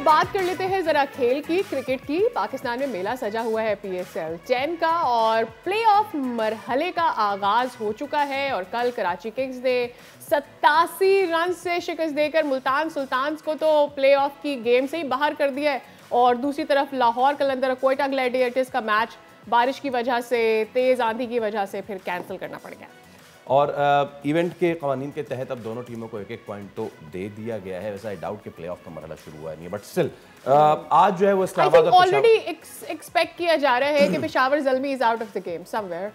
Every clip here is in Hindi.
बात कर लेते हैं जरा खेल की, क्रिकेट की। पाकिस्तान में मेला सजा हुआ है PSL 10 का और प्लेऑफ मरहले का आगाज हो चुका है और कल कराची किंग्स ने 87 रन से शिकस्त देकर मुल्तान सुल्तान्स को तो प्लेऑफ की गेम से ही बाहर कर दिया है। और दूसरी तरफ लाहौर कलंदर कोयटा ग्लैडिएटर्स का मैच बारिश की वजह से, तेज आंधी की वजह से फिर कैंसिल करना पड़ गया। और इवेंट के कवानीन के तहत अब दोनों टीमों को एक एक पॉइंट तो दे दिया गया है। वैसे आई डाउट कि प्लेऑफ का मरहला शुरू हुआ नहीं है, बट स्टिल आज जो है वो इस्लामाबाद ऑलरेडी एक्सपेक्ट किया जा रहा है कि Peshawar Zalmi is out of the game somewhere.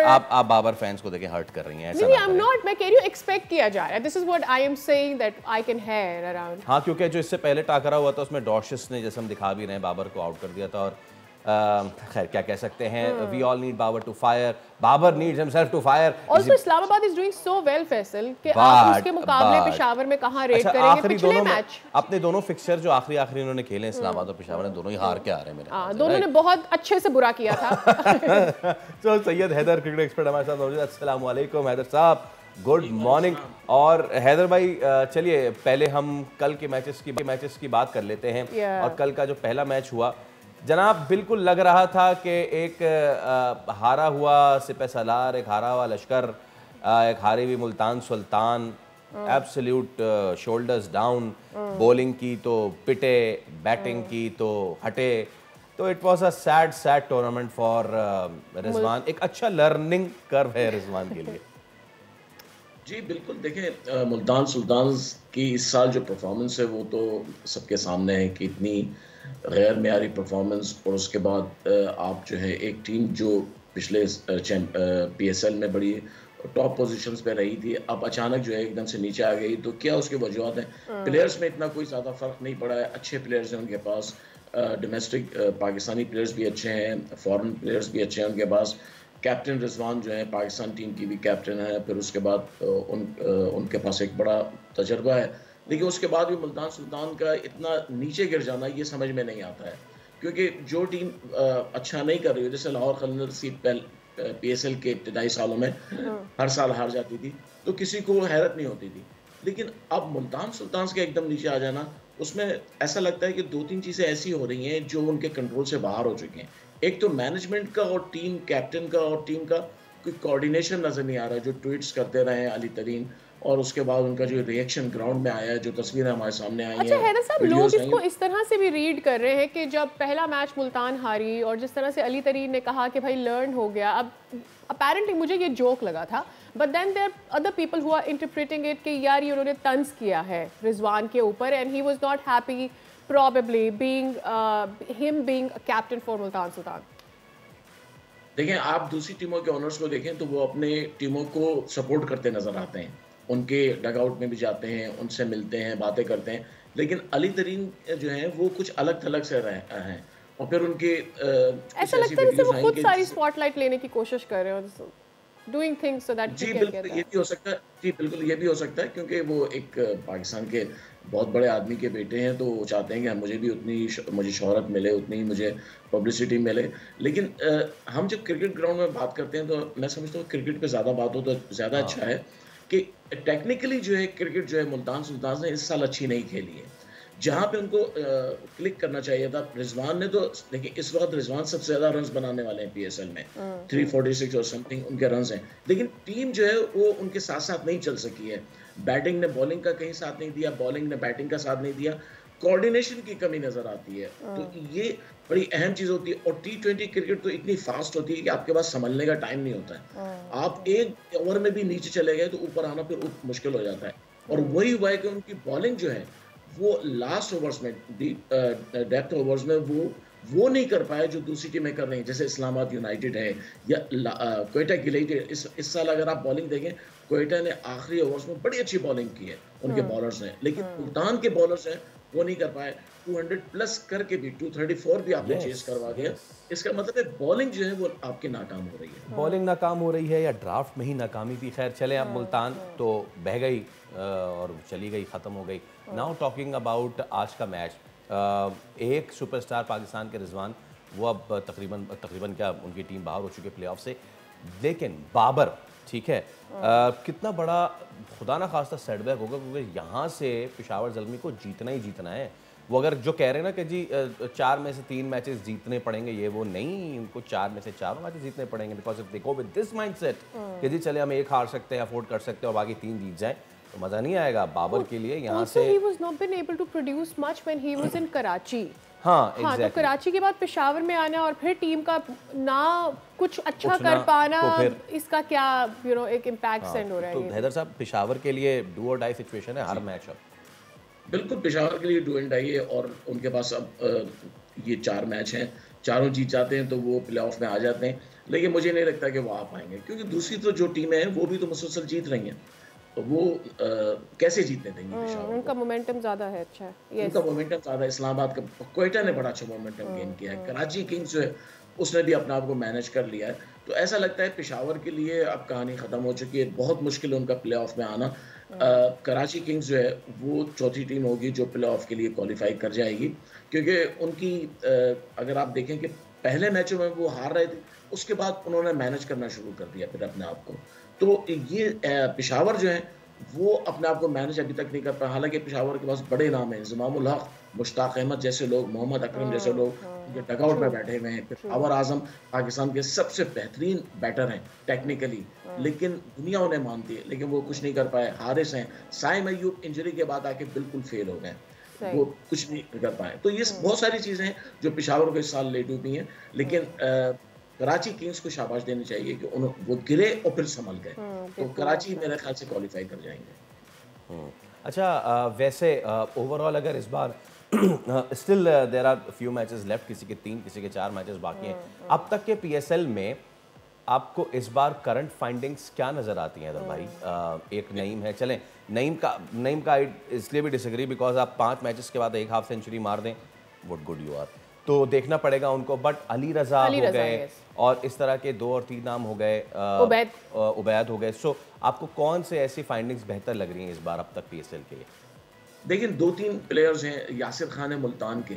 आप बाबर फैंस को देखें हर्ट कर रही हैं। नहीं, आई एम नॉट, मैं कह रही हूं एक्सपेक्ट किया जा रहा है। This is what I am saying that I can hear around. हाँ, क्योंकि जो इससे पहले टाकरा हुआ था उसमें डॉशिस ने, जैसे हम दिखा भी रहे हैं, बाबर को आउट कर दिया था। और खैर क्या कह सकते हैं, we all need Babar to fire, Babar needs himself to fire. Also Islamabad is doing so well Faisal कि आप उसके मुकाबले पेशावर में कहां रेट करेंगे। पिछले मैच अपने दोनों फिक्सचर जो आखिरी उन्होंने खेले इस्लामाबाद और पेशावर ने, दोनों ही हार के आ रहे हैं मेरे। हां, दोनों ने बहुत अच्छे से बुरा किया था। तो सैयद हैदर क्रिकेट एक्सपर्ट हमारे साथ मौजूद। अस्सलाम वालेकुम हैदर साहब, गुड मॉर्निंग। और हैदर भाई, चलिए पहले हम कल के मैचेस की बात कर लेते हैं। और कल का जो पहला मैच हुआ जनाब, बिल्कुल लग रहा था कि एक हारा हुआ सिपह सलार, एक हारा हुआ लश्कर, एक हारी हुई Multan Sultan, absolute shoulders down. Bowling की तो पिटे, बैटिंग की तो हटे। तो it was a sad tournament for Rizwan. एक अच्छा लर्निंग कर्व है रिजवान के लिए। जी बिल्कुल, देखें मुल्तान सुल्तान की इस साल जो परफॉर्मेंस है वो तो सबके सामने है कि इतनी गैर मेयारी परफॉर्मेंस। और उसके बाद आप जो है एक टीम जो पिछले PSL में बड़ी टॉप पोजीशंस पे रही थी, अब अचानक जो है एकदम से नीचे आ गई। तो क्या उसकी वजूहत हैं? प्लेयर्स में इतना कोई ज़्यादा फ़र्क नहीं पड़ा है। अच्छे प्लेयर्स हैं उनके पास, डोमेस्टिक पाकिस्तानी प्लेयर्स भी अच्छे हैं, फॉरेन प्लेयर्स भी अच्छे हैं उनके पास। कैप्टन रिजवान जो है पाकिस्तान टीम की भी कैप्टन है। फिर उसके बाद उनके पास एक बड़ा तजर्बा है। लेकिन उसके बाद भी मुल्तान सुल्तान का इतना नीचे गिर जाना ये समझ में नहीं आता है, क्योंकि जो टीम अच्छा नहीं कर रही हो, जैसे लाहौर कलंदर PSL के इब्तदाई सालों में हर साल हार जाती थी तो किसी को हैरत नहीं होती थी। लेकिन अब मुल्तान सुल्तान के एकदम नीचे आ जाना, उसमें ऐसा लगता है कि दो तीन चीज़ें ऐसी हो रही हैं जो उनके कंट्रोल से बाहर हो चुकी हैं। एक तो मैनेजमेंट का और टीम कैप्टन का और टीम का कोई कोऑर्डिनेशन नज़र नहीं आ रहा है। जो ट्वीट्स करते रहे हैं अली तरीन, और उसके बाद उनका जो रिएक्शन ग्राउंड में आया है, जो तस्वीरें हमारे सामने आई हैं। अच्छा हैदर साहब, लोग इसको इस तरह से भी रीड कर रहे हैं कि जब पहला मैच मुल्तान हारी और जिस तरह से अली तरीन ने कहा कि भाई लर्न हो गया, अब अपेरेंटली मुझे ये जोक लगा था, but then there other people who are interpreting it कि यार ये उन्होंने तंज किया है रिजवान के ऊपर and he was not happy probably being him being a captain for Multan Sultan. देखें, आप दूसरी टीमों के ओनर्स को देखें तो वो अपने टीमों को सपोर्ट करते नजर आते हैं, उनके डगआउट में भी जाते हैं, उनसे मिलते हैं, बातें करते हैं। लेकिन अली तरीन जो है वो कुछ अलग थलग से रहे हैं और फिर उनके ऐसा लगता है जैसे वो खुद सारी स्पॉटलाइट लेने की कोशिश कर रहे हो, doing things so that जी बिल्कुल, ये भी हो सकता है। जी बिल्कुल, ये भी हो सकता है, क्योंकि वो एक पाकिस्तान के बहुत बड़े आदमी के बेटे हैं, तो वो चाहते हैं कि मुझे भी मुझे शोहरत मिले, उतनी ही मुझे पब्लिसिटी मिले। लेकिन हम जब क्रिकेट ग्राउंड में बात करते हैं तो मैं समझता हूँ क्रिकेट पे ज़्यादा बात हो तो ज़्यादा अच्छा है कि टेक्निकली जो है क्रिकेट जो है मुल्तान सुल्तान ने इस साल अच्छी नहीं खेली है। जहाँ पे उनको क्लिक करना चाहिए था, रिजवान ने तो देखिए इस वक्त रिजवान सबसे ज़्यादा रन्स बनाने वाले हैं PSL में, 346 और समथिंग उनके रन्स हैं। लेकिन टीम जो है वो उनके साथ साथ नहीं चल सकी है। बैटिंग ने बॉलिंग का कहीं साथ नहीं दिया, बॉलिंग ने बैटिंग का साथ नहीं दिया, कोऑर्डिनेशन की कमी नज़र आती है। तो ये बड़ी अहम चीज़ होती है। और T20 क्रिकेट तो इतनी फास्ट होती है कि आपके पास संभलने का टाइम नहीं होता है। आप एक ओवर में भी नीचे चले गए तो ऊपर आना फिर मुश्किल हो जाता है। और वही हुआ है कि उनकी बॉलिंग जो है वो लास्ट ओवर्स में, डेप्थ ओवर्स में वो नहीं कर पाए जो दूसरी टीमें कर रही हैं, जैसे इस्लामाबाद यूनाइटेड है या कोयटा ग्लैडिएटर्स। इस साल अगर आप बॉलिंग देखें, कोयटा ने आखिरी ओवर्स में बड़ी अच्छी बॉलिंग की है उनके बॉलर्स ने, लेकिन मुल्तान के बॉलर्स हैं वो नहीं कर पाए। 200 प्लस करके भी 234 भी आपने चेस करवा दिया। इसका मतलब है बॉलिंग जो है वो आपकी नाकाम हो रही है। बॉलिंग नाकाम हो रही है या ड्राफ्ट में ही नाकामी थी। खैर चले, अब मुल्तान तो बह गई और चली गई, ख़त्म हो गई। नाउ टॉकिंग अबाउट आज का मैच, एक सुपरस्टार पाकिस्तान के रिजवान, वो अब तकरीबन क्या उनकी टीम बाहर हो चुकी है प्लेऑफ से, लेकिन बाबर ठीक है। कितना बड़ा खुदा ना खास्ता सेटबैक होगा, क्योंकि यहाँ से पेशावर ज़ल्मी को जीतना ही जीतना है। वो अगर जो कह रहे हैं ना कि जी 4 में से 3 मैचेस जीतने पड़ेंगे, ये वो नहीं, उनको 4 में से 4 मैचेस जीतने पड़ेंगे। Because if they go with this mindset कि जी चले हम 1 हार सकते हैं, अफोर्ड कर सकते हैं और बाकी 3 जीत जाएं, तो मज़ा नहीं आएगा बाबर के लिए यहाँ से। he was not been able to produce much when he was in Karachi. हाँ, तो कराची के बाद पेशावर में आना और फिर टीम का ना कुछ अच्छा कर पाना, तो इसका क्या एक इम्पैक्ट सेंड हो रहा है। तो हैदर साहब, पेशावर के लिए डू और डाई सिचुएशन है हर मैच अब। बिल्कुल, पेशावर के लिए डू एंड डाई है और उनके पास अब ये 4 मैच हैं, चारों जीत जाते हैं तो वो प्लेऑफ में आ जाते हैं। लेकिन मुझे नहीं लगता कि वो आ पाएंगे, क्योंकि दूसरी तो जो टीमें हैं वो भी तो मुसलसल जीत रही हैं, तो वो कैसे जीतने देंगे पेशावर? उनका मोमेंटम ज़्यादा है। अच्छा है, उनका मोमेंटम ज़्यादा है। इस्लामाबाद का क्वेटा ने बड़ा अच्छा मोमेंटम गेन किया है। कराची किंग्स जो है उसने भी अपने आप को मैनेज कर लिया है। तो ऐसा लगता है पेशावर के लिए अब कहानी ख़त्म हो चुकी है, बहुत मुश्किल है उनका प्लेऑफ में आना। कराची किंग्स जो है वो चौथी टीम होगी जो प्लेऑफ के लिए क्वालिफाई कर जाएगी, क्योंकि उनकी अगर आप देखें कि पहले मैचों में वो हार रहे थे, उसके बाद उन्होंने मैनेज करना शुरू कर दिया फिर अपने आप को। तो ये पेशावर जो है वो अपने आप को मैनेज अभी तक नहीं कर पाया। हालांकि पेशावर के पास बड़े नाम हैं, ज़मामुल हक, मुश्ताक अहमद जैसे लोग, मोहम्मद अकरम जैसे लोग जो डगआउट में बैठे हुए हैं। बाबर आजम पाकिस्तान के सबसे बेहतरीन बैटर हैं टेक्निकली, लेकिन दुनिया उन्हें मानती है, लेकिन वो कुछ नहीं कर पाए। हारिस हैं, साइम अय्यूब इंजरी के बाद आके बिल्कुल फेल हो गए, वो कुछ नहीं कर पाए। तो ये बहुत सारी चीज़ें हैं जो पेशावर को इस साल ले डूबी हैं। लेकिन कराची किंग्स को शाबाश देनी चाहिए कि वो गिरे और फिर संभल गए, तो कराची मेरे ख्याल से क्वालिफाई कर जाएंगे। अच्छा, वैसे ओवरऑल अगर इस बार still there are few matches left, किसी के 3 किसी के 4 मैचेस बाकी हैं, अब तक के पीएसएल में आपको इस बार करंट फाइंडिंग्स क्या नज़र आती हैं? भाई एक नईम है, चलें नईम का इसलिए भी डिसएग्री बिकॉज आप 5 मैचेस के बाद 1 हाफ सेंचुरी मार दें, व्हाट गुड यू आर, तो देखना पड़ेगा उनको। बट अली रजा हो गए और इस तरह के 2 और 3 नाम हो गए, उबैद हो गए। सो आपको कौन से ऐसी फाइंडिंग्स बेहतर लग रही हैं इस बार अब तक पीएसएल के लिए? देखिए 2-3 प्लेयर्स हैं, यासिर खान है मुल्तान के,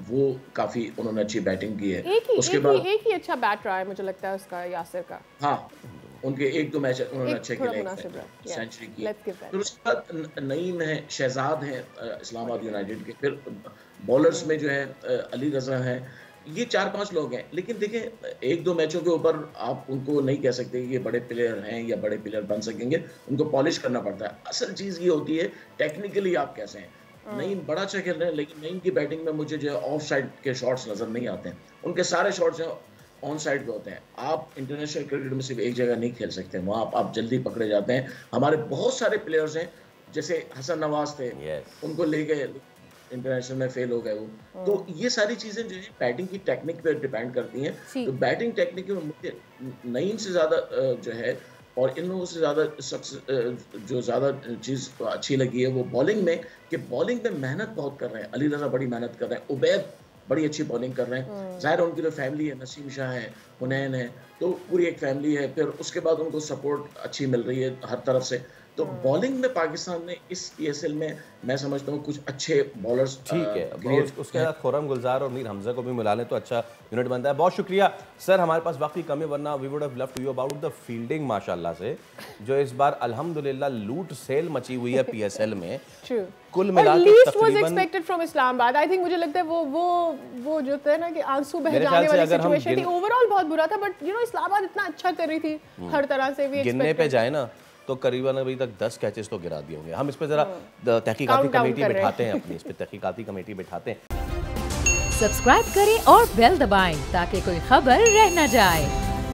वो काफी उन्होंने अच्छी बैटिंग की है। उसके बाद एक ही अच्छा बैट रहा है मुझे लगता है उसका, यासिर का। हाँ, उनके 1-2 मैच उन्होंने अच्छे खेले, सेंचुरी की। फिर उसके बाद नईम है, शहजाद हैं इस्लामाबाद यूनाइटेड के। फिर बॉलर्स में जो है अली रजा है, ये 4-5 लोग हैं। लेकिन देखें 1-2 मैचों के ऊपर आप उनको नहीं कह सकते कि ये बड़े प्लेयर हैं या बड़े प्लेयर बन सकेंगे, उनको पॉलिश करना पड़ता है। असल चीज़ ये होती है टेक्निकली आप कैसे हैं। नईम बड़ा अच्छा खेल रहे हैं, लेकिन नईम की बैटिंग में मुझे जो है ऑफ साइड के शॉट्स नज़र नहीं आते हैं, उनके सारे शॉट्स हैं ऑन साइड पे होते हैं। आप इंटरनेशनल क्रिकेट में सिर्फ एक जगह नहीं खेल सकते, वहाँ आप जल्दी पकड़े जाते हैं। हमारे बहुत सारे प्लेयर्स हैं, जैसे हसन नवाज थे, उनको ले गए इंटरनेशनल में फेल हो गए वो। तो ये सारी चीज़ें जो है बैटिंग की टेक्निक पे डिपेंड करती हैं। तो बैटिंग टेक्निक में मुझे नईम से ज़्यादा जो है और इन लोगों से ज़्यादा जो ज़्यादा चीज़ अच्छी लगी है वो बॉलिंग में, कि बॉलिंग में मेहनत बहुत कर रहे हैं। अली रजा बड़ी मेहनत कर रहे हैं, उबैद बड़ी अच्छी बॉलिंग कर रहे हैं। ज़ाहिर है उनकी जो फैमिली है, नसीम शाह है, हुनैन है, तो पूरी एक फैमिली है। फिर उसके बाद उनको सपोर्ट अच्छी मिल रही है हर तरफ से। तो बॉलिंग में पाकिस्तान ने इस पीएसएल में मैं समझता हूँ कुछ अच्छे बॉलर्स, ठीक है, उसके साथ खुर्रम गुलजार और मीर हमजा को भी मिला लें तो अच्छा यूनिट बनता है। बहुत शुक्रिया सर, हमारे पास वक्त की कमी, वरना we would have loved to you about the fielding माशाल्लाह से, जो इस बार अल्हम्दुलिल्लाह लूट सेल मची हुई है पीएसएल में। कुल मिलाकर तकरीबन expected from Islamabad, I think मुझे लगता है वो जो है ना कि आंसू बह जाने वाली सिचुएशन थी, ओवरऑल बहुत बुरा था। बट इस्लामाबाद इतना अच्छा कर रही थी हर तरह से, भी गिनने पे जाए ना तो करीबन अभी तक 10 कैचेस तो गिरा दिए होंगे। हम इस पे जरा तहकीकाती कमेटी बिठाते हैं, अपनी इस पे तहकीकाती कमेटी बिठाते हैं। सब्सक्राइब करें और बेल दबाएं ताकि कोई खबर रह न जाए।